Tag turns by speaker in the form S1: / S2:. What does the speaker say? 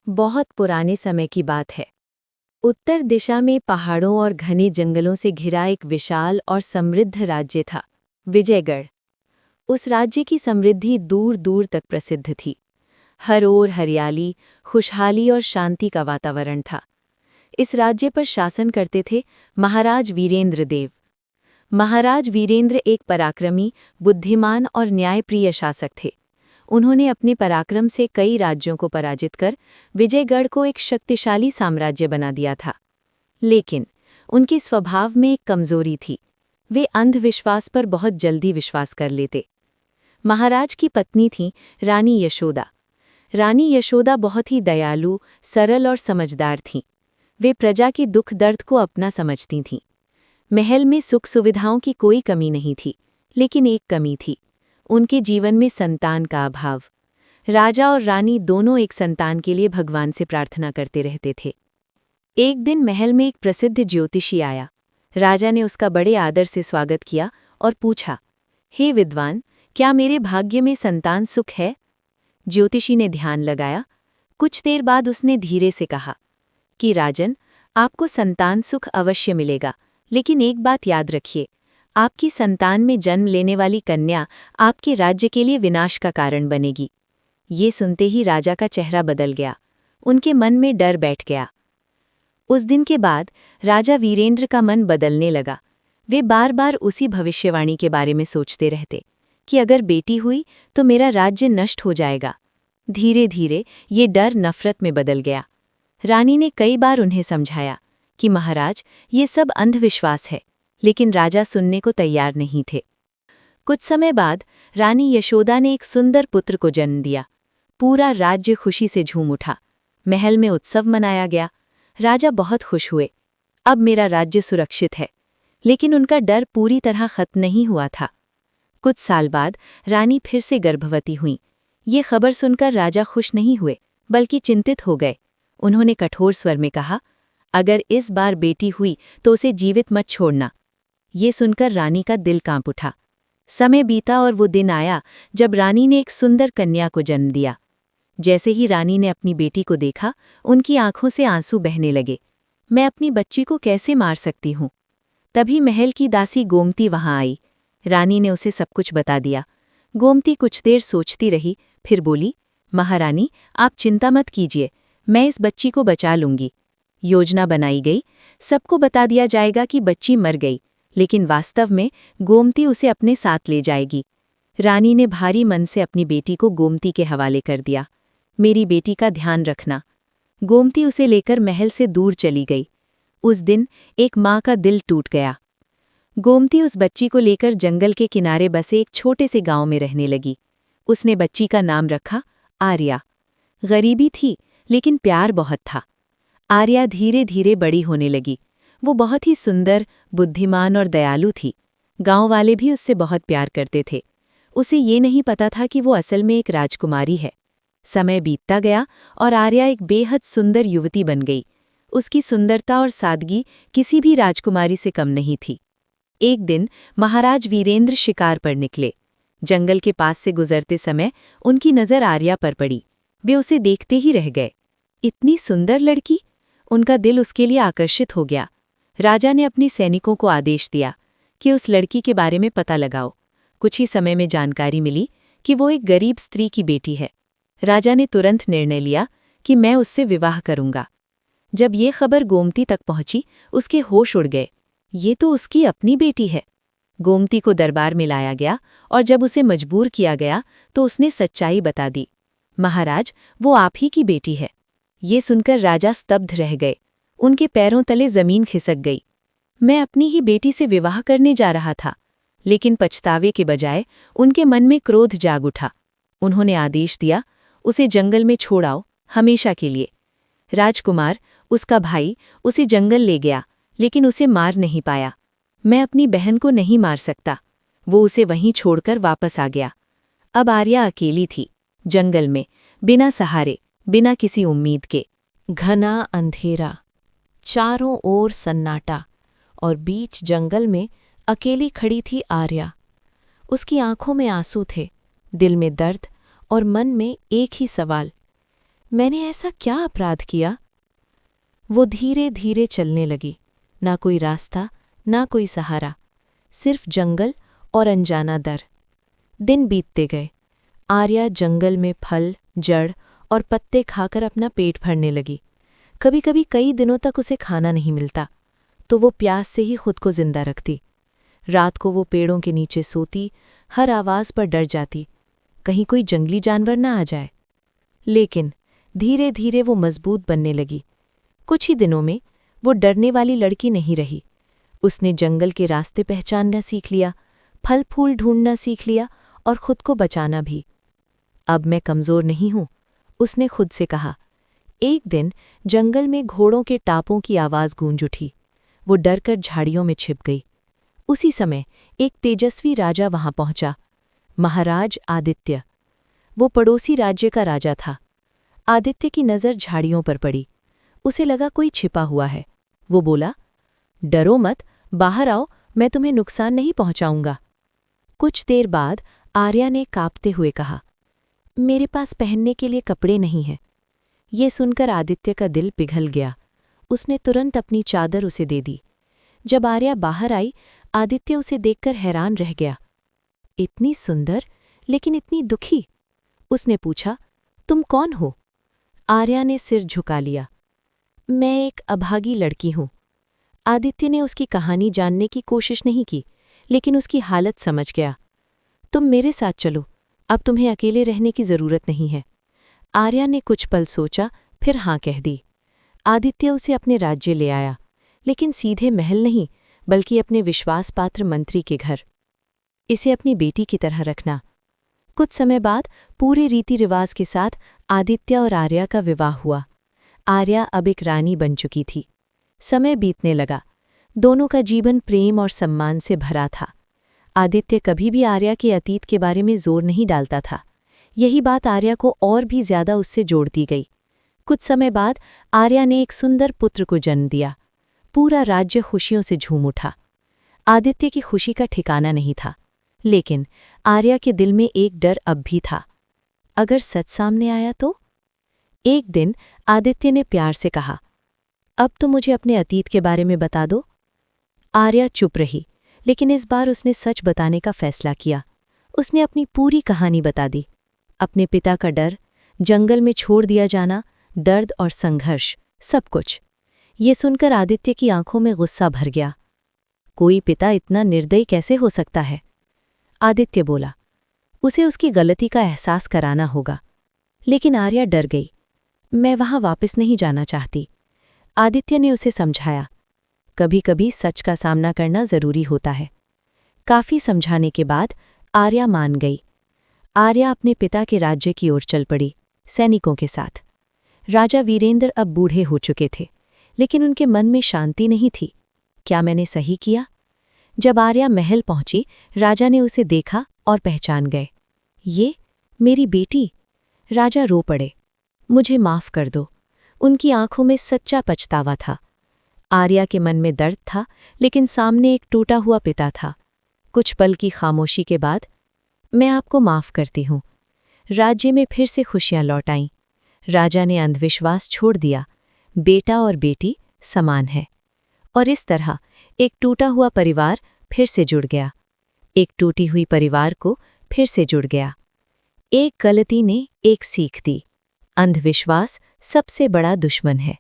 S1: बहुत पुराने समय की बात है। उत्तर दिशा में पहाड़ों और घने जंगलों से घिरा एक विशाल और समृद्ध राज्य था, विजयगढ़। उस राज्य की समृद्धि दूर दूर तक प्रसिद्ध थी। हर ओर हरियाली, खुशहाली और शांति का वातावरण था। इस राज्य पर शासन करते थे महाराज वीरेंद्र देव। महाराज वीरेंद्र एक पराक्रमी, बुद्धिमान और न्यायप्रिय शासक थे। उन्होंने अपने पराक्रम से कई राज्यों को पराजित कर विजयगढ़ को एक शक्तिशाली साम्राज्य बना दिया था। लेकिन उनके स्वभाव में एक कमजोरी थी। वे अंधविश्वास पर बहुत जल्दी विश्वास कर लेते। महाराज की पत्नी थी रानी यशोदा। रानी यशोदा बहुत ही दयालु, सरल और समझदार थीं। वे प्रजा के दुख दर्द को अपना समझती थीं। महल में सुख सुविधाओं की कोई कमी नहीं थी, लेकिन एक कमी थी, उनके जीवन में संतान का अभाव। राजा और रानी दोनों एक संतान के लिए भगवान से प्रार्थना करते रहते थे। एक दिन महल में एक प्रसिद्ध ज्योतिषी आया। राजा ने उसका बड़े आदर से स्वागत किया और पूछा, हे विद्वान, क्या मेरे भाग्य में संतान सुख है? ज्योतिषी ने ध्यान लगाया। कुछ देर बाद उसने धीरे से कहा कि राजन, आपको संतान सुख अवश्य मिलेगा, लेकिन एक बात याद रखिए, आपकी संतान में जन्म लेने वाली कन्या आपके राज्य के लिए विनाश का कारण बनेगी। ये सुनते ही राजा का चेहरा बदल गया। उनके मन में डर बैठ गया। उस दिन के बाद राजा वीरेंद्र का मन बदलने लगा। वे बार बार उसी भविष्यवाणी के बारे में सोचते रहते कि अगर बेटी हुई तो मेरा राज्य नष्ट हो जाएगा। धीरे धीरे ये डर नफरत में बदल गया। रानी ने कई बार उन्हें समझाया कि महाराज, ये सब अंधविश्वास है, लेकिन राजा सुनने को तैयार नहीं थे। कुछ समय बाद रानी यशोदा ने एक सुंदर पुत्र को जन्म दिया। पूरा राज्य खुशी से झूम उठा। महल में उत्सव मनाया गया। राजा बहुत खुश हुए। अब मेरा राज्य सुरक्षित है। लेकिन उनका डर पूरी तरह खत्म नहीं हुआ था। कुछ साल बाद रानी फिर से गर्भवती हुईं। ये खबर सुनकर राजा खुश नहीं हुए, बल्कि चिंतित हो गए। उन्होंने कठोर स्वर में कहा, अगर इस बार बेटी हुई तो उसे जीवित मत छोड़ना। ये सुनकर रानी का दिल कांप उठा। समय बीता और वो दिन आया जब रानी ने एक सुंदर कन्या को जन्म दिया। जैसे ही रानी ने अपनी बेटी को देखा, उनकी आंखों से आंसू बहने लगे। मैं अपनी बच्ची को कैसे मार सकती हूँ? तभी महल की दासी गोमती वहां आई। रानी ने उसे सब कुछ बता दिया। गोमती कुछ देर सोचती रही, फिर बोली, महारानी, आप चिंता मत कीजिए, मैं इस बच्ची को बचा लूंगी। योजना बनाई गई। सबको बता दिया जाएगा कि बच्ची मर गई, लेकिन वास्तव में गोमती उसे अपने साथ ले जाएगी। रानी ने भारी मन से अपनी बेटी को गोमती के हवाले कर दिया। मेरी बेटी का ध्यान रखना। गोमती उसे लेकर महल से दूर चली गई। उस दिन एक माँ का दिल टूट गया। गोमती उस बच्ची को लेकर जंगल के किनारे बसे एक छोटे से गांव में रहने लगी। उसने बच्ची का नाम रखा आर्या। गरीबी थी, लेकिन प्यार बहुत था। आर्या धीरे धीरे बड़ी होने लगी। वो बहुत ही सुंदर, बुद्धिमान और दयालु थी। गांव वाले भी उससे बहुत प्यार करते थे। उसे ये नहीं पता था कि वो असल में एक राजकुमारी है। समय बीतता गया और आर्या एक बेहद सुंदर युवती बन गई। उसकी सुंदरता और सादगी किसी भी राजकुमारी से कम नहीं थी। एक दिन महाराज वीरेंद्र शिकार पर निकले। जंगल के पास से गुजरते समय उनकी नज़र आर्या पर पड़ी। वे उसे देखते ही रह गए। इतनी सुंदर लड़की! उनका दिल उसके लिए आकर्षित हो गया। राजा ने अपने सैनिकों को आदेश दिया कि उस लड़की के बारे में पता लगाओ। कुछ ही समय में जानकारी मिली कि वो एक गरीब स्त्री की बेटी है। राजा ने तुरंत निर्णय लिया कि मैं उससे विवाह करूंगा। जब ये खबर गोमती तक पहुंची, उसके होश उड़ गए। ये तो उसकी अपनी बेटी है। गोमती को दरबार में लाया गया और जब उसे मजबूर किया गया तो उसने सच्चाई बता दी। महाराज, वो आप ही की बेटी है। ये सुनकर राजा स्तब्ध रह गए। उनके पैरों तले जमीन खिसक गई। मैं अपनी ही बेटी से विवाह करने जा रहा था, लेकिन पछतावे के बजाय उनके मन में क्रोध जाग उठा। उन्होंने आदेश दिया, उसे जंगल में छोड़ आओ, हमेशा के लिए। राजकुमार, उसका भाई, उसे जंगल ले गया, लेकिन उसे मार नहीं पाया। मैं अपनी बहन को नहीं मार सकता। वो उसे वहीं छोड़कर वापस आ गया। अब आर्या अकेली थी, जंगल में, बिना सहारे, बिना किसी उम्मीद के।
S2: घना अंधेरा, चारों ओर सन्नाटा, और बीच जंगल में अकेली खड़ी थी आर्या। उसकी आंखों में आंसू थे, दिल में दर्द और मन में एक ही सवाल, मैंने ऐसा क्या अपराध किया? वो धीरे धीरे चलने लगी। ना कोई रास्ता, ना कोई सहारा, सिर्फ जंगल और अनजाना डर। दिन बीतते गए। आर्या जंगल में फल, जड़ और पत्ते खाकर अपना पेट भरने लगी। कभी कभी कई दिनों तक उसे खाना नहीं मिलता, तो वो प्यास से ही खुद को जिंदा रखती। रात को वो पेड़ों के नीचे सोती, हर आवाज़ पर डर जाती, कहीं कोई जंगली जानवर ना आ जाए। लेकिन धीरे धीरे वो मजबूत बनने लगी। कुछ ही दिनों में वो डरने वाली लड़की नहीं रही। उसने जंगल के रास्ते पहचानना सीख लिया, फल फूल ढूंढना सीख लिया और खुद को बचाना भी। अब मैं कमज़ोर नहीं हूं, उसने खुद से कहा। एक दिन जंगल में घोड़ों के टापों की आवाज़ गूंज उठी। वो डरकर झाड़ियों में छिप गई। उसी समय एक तेजस्वी राजा वहां पहुंचा, महाराज आदित्य। वो पड़ोसी राज्य का राजा था। आदित्य की नज़र झाड़ियों पर पड़ी। उसे लगा कोई छिपा हुआ है। वो बोला, डरो मत, बाहर आओ, मैं तुम्हें नुकसान नहीं पहुंचाऊंगा। कुछ देर बाद आर्या ने कांपते हुए कहा, मेरे पास पहनने के लिए कपड़े नहीं हैं। ये सुनकर आदित्य का दिल पिघल गया। उसने तुरंत अपनी चादर उसे दे दी। जब आर्या बाहर आई, आदित्य उसे देखकर हैरान रह गया। इतनी सुंदर, लेकिन इतनी दुखी। उसने पूछा, तुम कौन हो? आर्या ने सिर झुका लिया। मैं एक अभागी लड़की हूं। आदित्य ने उसकी कहानी जानने की कोशिश नहीं की, लेकिन उसकी हालत समझ गया। तुम मेरे साथ चलो, अब तुम्हें अकेले रहने की जरूरत नहीं है। आर्या ने कुछ पल सोचा, फिर हाँ कह दी। आदित्य उसे अपने राज्य ले आया, लेकिन सीधे महल नहीं, बल्कि अपने विश्वासपात्र मंत्री के घर। इसे अपनी बेटी की तरह रखना। कुछ समय बाद पूरे रीति रिवाज के साथ आदित्य और आर्या का विवाह हुआ। आर्या अब एक रानी बन चुकी थी। समय बीतने लगा। दोनों का जीवन प्रेम और सम्मान से भरा था। आदित्य कभी भी आर्या के अतीत के बारे में जोर नहीं डालता था। यही बात आर्या को और भी ज्यादा उससे जोड़ती गई। कुछ समय बाद आर्या ने एक सुंदर पुत्र को जन्म दिया। पूरा राज्य खुशियों से झूम उठा। आदित्य की खुशी का ठिकाना नहीं था, लेकिन आर्या के दिल में एक डर अब भी था। अगर सच सामने आया तो? एक दिन आदित्य ने प्यार से कहा, अब तो मुझे अपने अतीत के बारे में बता दो। आर्या चुप रही, लेकिन इस बार उसने सच बताने का फैसला किया। उसने अपनी पूरी कहानी बता दी। अपने पिता का डर, जंगल में छोड़ दिया जाना, दर्द और संघर्ष, सब कुछ। ये सुनकर आदित्य की आंखों में गुस्सा भर गया। कोई पिता इतना निर्दयी कैसे हो सकता है? आदित्य बोला, उसे उसकी गलती का एहसास कराना होगा। लेकिन आर्या डर गई। मैं वहां वापस नहीं जाना चाहती। आदित्य ने उसे समझाया, कभी कभी सच का सामना करना जरूरी होता है। काफी समझाने के बाद आर्या मान गई। आर्या अपने पिता के राज्य की ओर चल पड़ी, सैनिकों के साथ। राजा वीरेंद्र अब बूढ़े हो चुके थे, लेकिन उनके मन में शांति नहीं थी। क्या मैंने सही किया? जब आर्या महल पहुंची, राजा ने उसे देखा और पहचान गए। ये मेरी बेटी। राजा रो पड़े। मुझे माफ कर दो। उनकी आंखों में सच्चा पछतावा था। आर्या के मन में दर्द था, लेकिन सामने एक टूटा हुआ पिता था। कुछ पल की खामोशी के बाद, मैं आपको माफ करती हूँ। राज्य में फिर से खुशियां लौट आईं। राजा ने अंधविश्वास छोड़ दिया। बेटा और बेटी समान है। और इस तरह एक टूटा हुआ परिवार फिर से जुड़ गया। एक टूटी हुई परिवार को फिर से जुड़ गया। एक गलती ने एक सीख दी। अंधविश्वास सबसे बड़ा दुश्मन है।